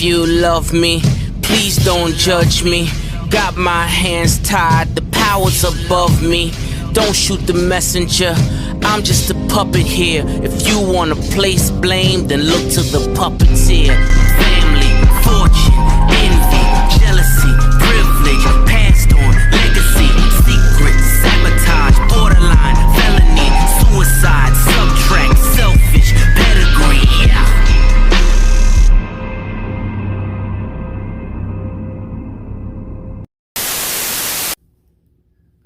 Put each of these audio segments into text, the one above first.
If you love me, please don't judge me. Got my hands tied, the power's above me. Don't shoot the messenger, I'm just a puppet here. If you wanna place blame, then look to the puppeteer. Family, fortune, envy, jealousy, privilege, passed on, legacy, secret, sabotage, borderline, felony, suicide, subtract, selfish, pedigree, yeah.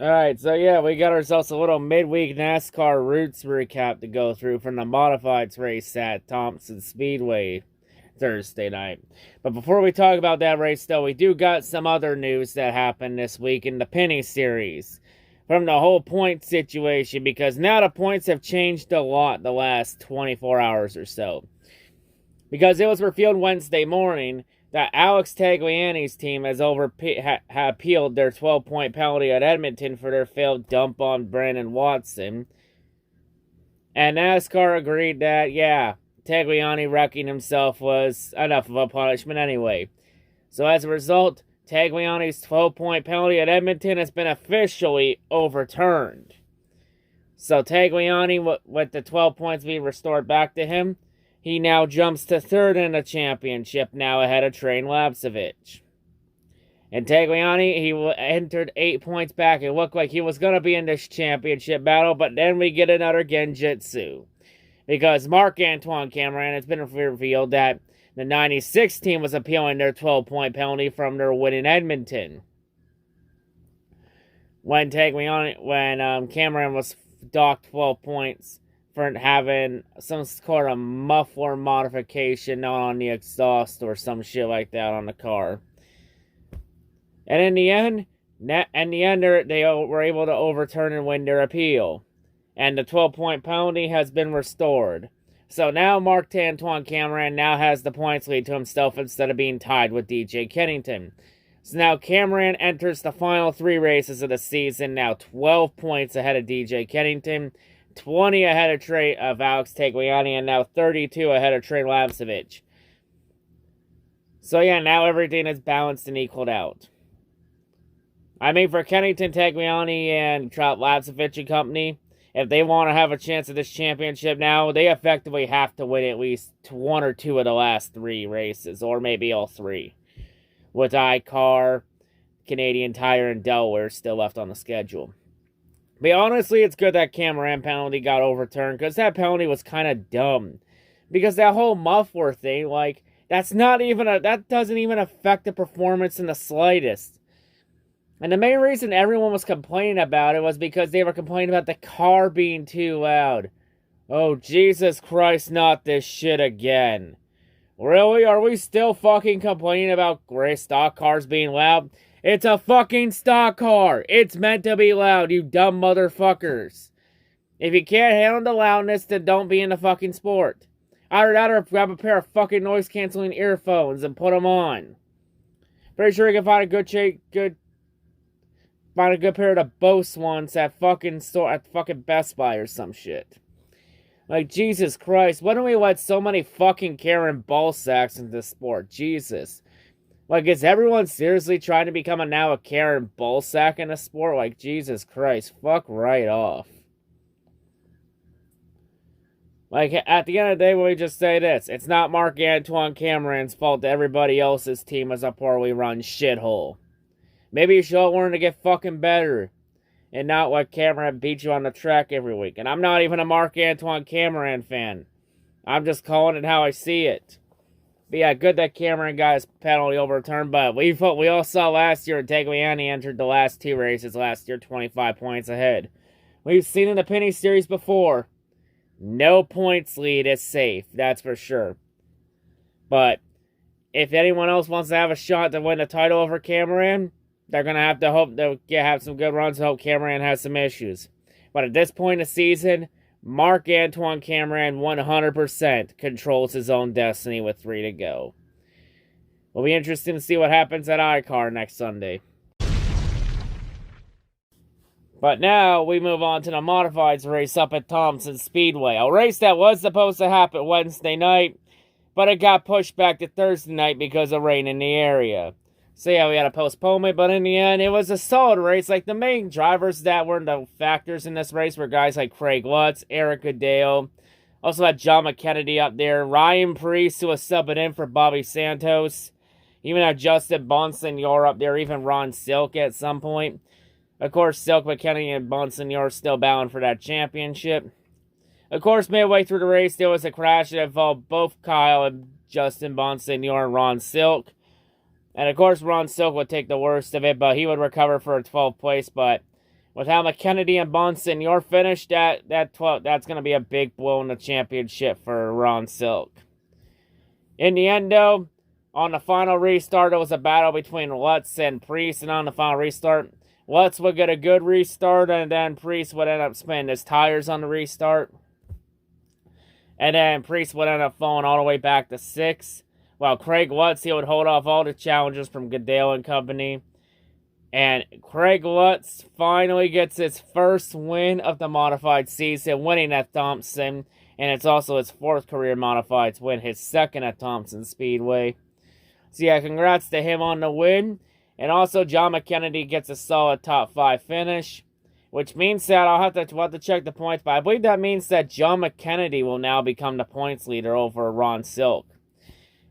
Alright, so yeah, we got ourselves a little midweek NASCAR Roots recap to go through from the modifieds race at Thompson Speedway Thursday night. But before we talk about that race, though, we do got some other news that happened this week in the Pinty series from the whole point situation, because now the points have changed a lot the last 24 hours or so. Because it was revealed Wednesday morning that Alex Tagliani's team has appealed their 12-point penalty at Edmonton for their failed dump on Brandon Watson. And NASCAR agreed that, yeah, Tagliani wrecking himself was enough of a punishment anyway. So as a result, Tagliani's 12-point penalty at Edmonton has been officially overturned. So Tagliani, with the 12 points being restored back to him, he now jumps to third in the championship, now ahead of Train Lapsevich. And Tagliani, he entered 8 points back. It looked like he was going to be in this championship battle, but then we get another Genjutsu. Because Marc-Antoine Cameron, has been revealed that the 96 team was appealing their 12-point penalty from their win in Edmonton. When Cameron was docked 12 points for having some sort of muffler modification on the exhaust or some shit like that on the car. And in the end, they were able to overturn and win their appeal. And the 12-point penalty has been restored. So now Marc-Antoine Cameron now has the points lead to himself instead of being tied with DJ Kennington. So now Cameron enters the final 3 races of the season, now 12 points ahead of DJ Kennington, 20 ahead of Alex Tagliani, and now 32 ahead of Train Lapsevich. So yeah, now everything is balanced and equaled out. I mean, for Kennington, Tagliani, and Lapsevich and company, if they want to have a chance at this championship now, they effectively have to win at least 1 or 2 of the last 3 races, or maybe all 3. With iCar, Canadian Tire, and Delaware still left on the schedule. But honestly, it's good that Cameron penalty got overturned, because that penalty was kind of dumb. Because that whole muffler thing, like, that doesn't even affect the performance in the slightest. And the main reason everyone was complaining about it was because they were complaining about the car being too loud. Oh, Jesus Christ, not this shit again. Really? Are we still fucking complaining about stock cars being loud? It's a fucking stock car. It's meant to be loud, you dumb motherfuckers. If you can't handle the loudness, then don't be in the fucking sport. I'd rather grab a pair of fucking noise-canceling earphones and put them on. Pretty sure you can find a good pair of the Bose ones at fucking Best Buy or some shit. Like, Jesus Christ, why don't we let so many fucking Karen ballsacks into this sport? Jesus. Like, is everyone seriously trying to become a Karen ballsack in a sport? Like, Jesus Christ, fuck right off. Like, at the end of the day, we just say this. It's not Marc-Antoine Cameron's fault that everybody else's team is a poorly run shithole. Maybe you should all learn to get fucking better. And not let Cameron beat you on the track every week. And I'm not even a Marc-Antoine Cameron fan. I'm just calling it how I see it. But yeah, good that Cameron got his penalty overturned. But we all saw last year, Tagliani entered the last 2 races last year 25 points ahead. We've seen in the Pinty series before. No points lead is safe, that's for sure. But if anyone else wants to have a shot to win the title over Cameron, they're going to have to hope they'll have some good runs and hope Cameron has some issues. But at this point in the season, Marc-Antoine Cameron 100% controls his own destiny with 3 to go. It'll be interesting to see what happens at iCar next Sunday. But now we move on to the modifieds race up at Thompson Speedway. A race that was supposed to happen Wednesday night, but it got pushed back to Thursday night because of rain in the area. So yeah, we had a postponement, but in the end, it was a solid race. Like, the main drivers that were the factors in this race were guys like Craig Lutz, Eric Goodale. Also had John McKennedy up there. Ryan Preece, who was subbing in for Bobby Santos. Even had Justin Bonsignor up there, even Ron Silk at some point. Of course, Silk, McKennedy, and Bonsignor still battling for that championship. Of course, midway through the race, there was a crash that involved both Kyle and Justin Bonsignor and Ron Silk. And of course, Ron Silk would take the worst of it, but he would recover for a 12th place. But with how McKennedy and Bonsignor finished, that's going to be a big blow in the championship for Ron Silk. In the end, though, on the final restart, it was a battle between Lutz and Preece. And on the final restart, Lutz would get a good restart, and then Preece would end up spinning his tires on the restart. And then Preece would end up falling all the way back to 6th. While Craig Lutz, he would hold off all the challenges from Goodale and company. And Craig Lutz finally gets his first win of the modified season, winning at Thompson. And it's also his 4th career modifieds win, his 2nd at Thompson Speedway. So yeah, congrats to him on the win. And also, John McKennedy gets a solid top 5 finish. Which means that we'll have to check the points, but I believe that means that John McKennedy will now become the points leader over Ron Silk.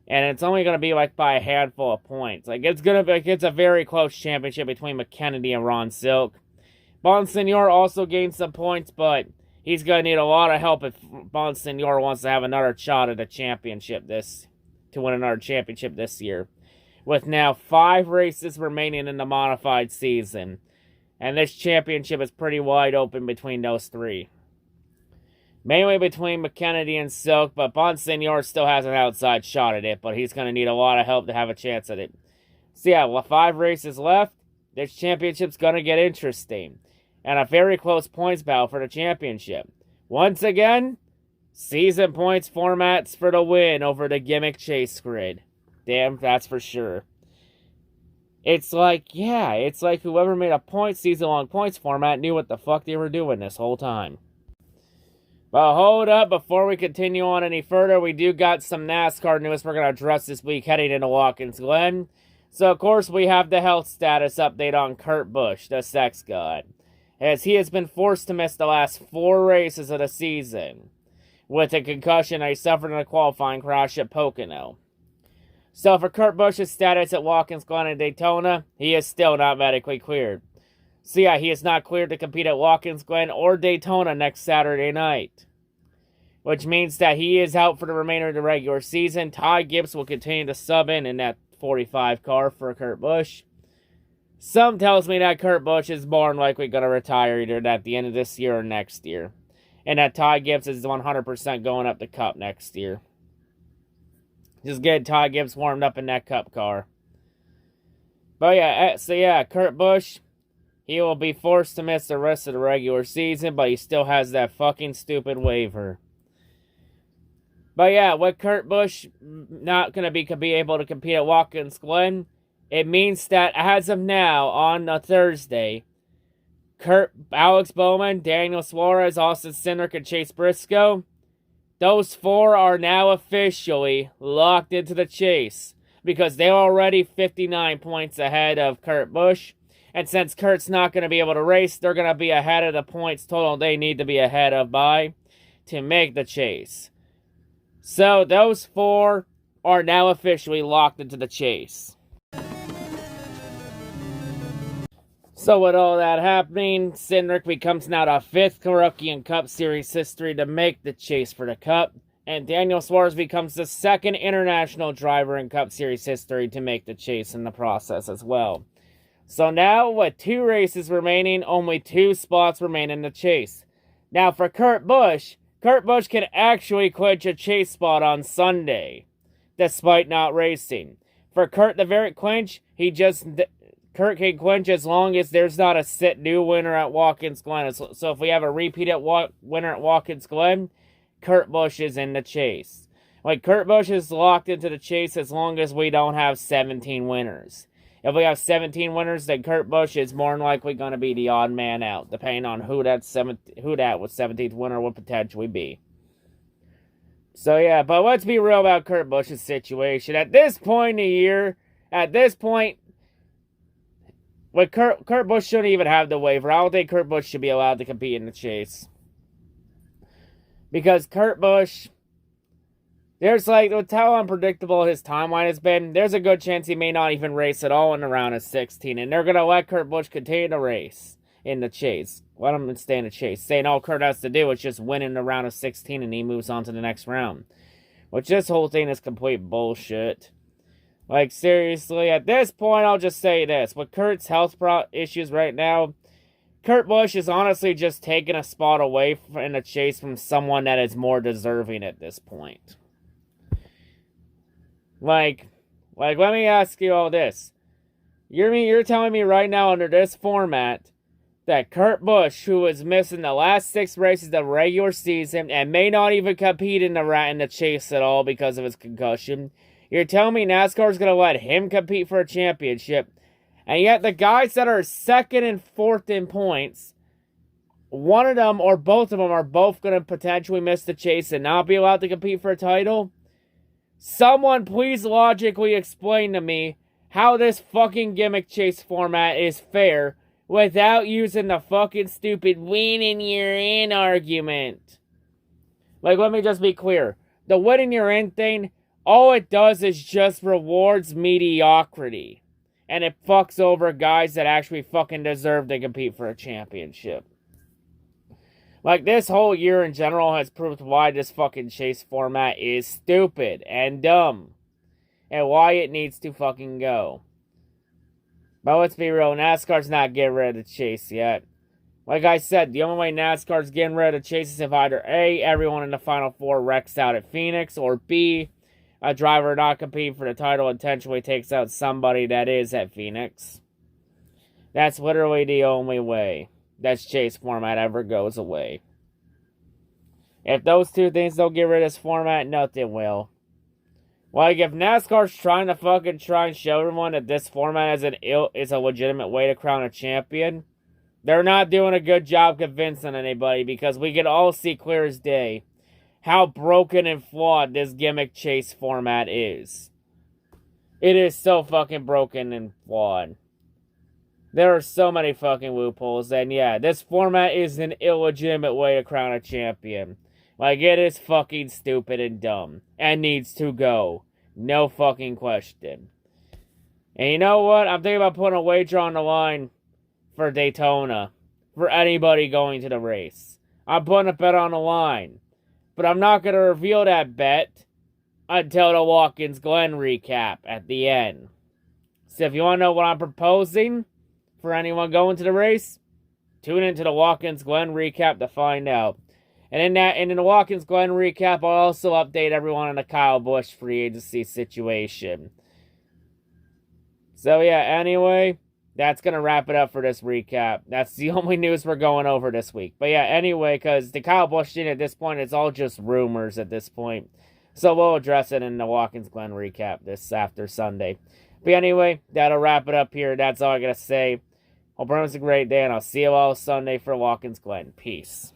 And it's only going to be like by a handful of points. Like, it's a very close championship between McKennedy and Ron Silk. Bonsignor also gained some points, but he's going to need a lot of help if Bonsignor wants to have another shot at a championship to win another championship this year. With now 5 races remaining in the modified season. And this championship is pretty wide open between those 3. Mainly between McKennedy and Silk, but Bonsignor still has an outside shot at it, but he's going to need a lot of help to have a chance at it. So yeah, with 5 races left, this championship's going to get interesting. And a very close points battle for the championship. Once again, season points formats for the win over the gimmick chase grid. Damn, that's for sure. It's like whoever made a season-long points format knew what the fuck they were doing this whole time. But hold up, before we continue on any further, we do got some NASCAR news we're going to address this week heading into Watkins Glen. So, of course, we have the health status update on Kurt Busch, the sex god, as he has been forced to miss the last 4 races of the season with a concussion he suffered in a qualifying crash at Pocono. So, for Kurt Busch's status at Watkins Glen and Daytona, he is still not medically cleared. So yeah, he is not cleared to compete at Watkins Glen or Daytona next Saturday night. Which means that he is out for the remainder of the regular season. Ty Gibbs will continue to sub in that 45 car for Kurt Busch. Some tells me that Kurt Busch is more than likely going to retire either at the end of this year or next year. And that Ty Gibbs is 100% going up the Cup next year. Just get Ty Gibbs warmed up in that Cup car. But yeah, so yeah, Kurt Busch, he will be forced to miss the rest of the regular season, but he still has that fucking stupid waiver. But yeah, with Kurt Busch not going to be able to compete at Watkins Glen, it means that as of now, on a Thursday, Alex Bowman, Daniel Suarez, Austin Cindric, and Chase Briscoe, those 4 are now officially locked into the chase because they're already 59 points ahead of Kurt Busch. And since Kurt's not going to be able to race, they're going to be ahead of the points total they need to be ahead of by to make the chase. So those 4 are now officially locked into the chase. So with all that happening, Cindric becomes now the 5th rookie in Cup Series history to make the chase for the Cup. And Daniel Suarez becomes the 2nd international driver in Cup Series history to make the chase in the process as well. So now, with 2 races remaining, only 2 spots remain in the chase. Now, for Kurt Busch can actually clinch a chase spot on Sunday, despite not racing. For Kurt, the very clinch, Kurt can clinch as long as there's not a set new winner at Watkins Glen. So if we have a repeat winner at Watkins Glen, Kurt Busch is in the chase. Like, Kurt Busch is locked into the chase as long as we don't have 17 winners. If we have 17 winners, then Kurt Busch is more than likely going to be the odd man out, depending on who that 17th winner would potentially be. So yeah, but let's be real about Kurt Busch's situation. At this point in the year, with Kurt Busch shouldn't even have the waiver. I don't think Kurt Busch should be allowed to compete in the chase. Because Kurt Busch, with how unpredictable his timeline has been, there's a good chance he may not even race at all in the round of 16. And they're going to let Kurt Busch continue to race in the chase. Let him stay in the chase. Saying all Kurt has to do is just win in the round of 16 and he moves on to the next round. Which this whole thing is complete bullshit. Like, seriously, at this point, I'll just say this. With Kurt's health issues right now, Kurt Busch is honestly just taking a spot away in the chase from someone that is more deserving at this point. Like, let me ask you all this. You're telling me right now under this format that Kurt Busch, who was missing the last 6 races of the regular season and may not even compete in the chase at all because of his concussion, you're telling me NASCAR is going to let him compete for a championship, and yet the guys that are 2nd and 4th in points, one of them or both of them are both going to potentially miss the chase and not be allowed to compete for a title? Someone please logically explain to me how this fucking gimmick chase format is fair without using the fucking stupid winning you're in argument. Like, let me just be clear. The winning you're in thing, all it does is just rewards mediocrity. And it fucks over guys that actually fucking deserve to compete for a championship. Like, this whole year in general has proved why this fucking chase format is stupid and dumb. And why it needs to fucking go. But let's be real, NASCAR's not getting rid of the chase yet. Like I said, the only way NASCAR's getting rid of the chase is if either A, everyone in the Final Four wrecks out at Phoenix, or B, a driver not competing for the title intentionally takes out somebody that is at Phoenix. That's literally the only way that chase format ever goes away. If those two things don't get rid of this format, nothing will. Like, if NASCAR's trying and show everyone that this format is a legitimate way to crown a champion, they're not doing a good job convincing anybody, because we can all see clear as day how broken and flawed this gimmick chase format is. It is so fucking broken and flawed. There are so many fucking loopholes, and yeah, this format is an illegitimate way to crown a champion. Like, it is fucking stupid and dumb, and needs to go. No fucking question. And you know what? I'm thinking about putting a wager on the line for Daytona. For anybody going to the race. I'm putting a bet on the line. But I'm not going to reveal that bet until the Watkins Glen recap at the end. So if you want to know what I'm proposing for anyone going to the race, tune into the Watkins Glen recap to find out. And in the Watkins Glen recap, I'll also update everyone on the Kyle Busch free agency situation. So yeah, anyway, that's going to wrap it up for this recap. That's the only news we're going over this week. But yeah, anyway, because the Kyle Busch thing at this point, it's all just rumors at this point. So we'll address it in the Watkins Glen recap this after Sunday. But anyway, that'll wrap it up here. That's all I got to say. Hope everyone's a great day, and I'll see you all Sunday for Watkins Glen. Peace.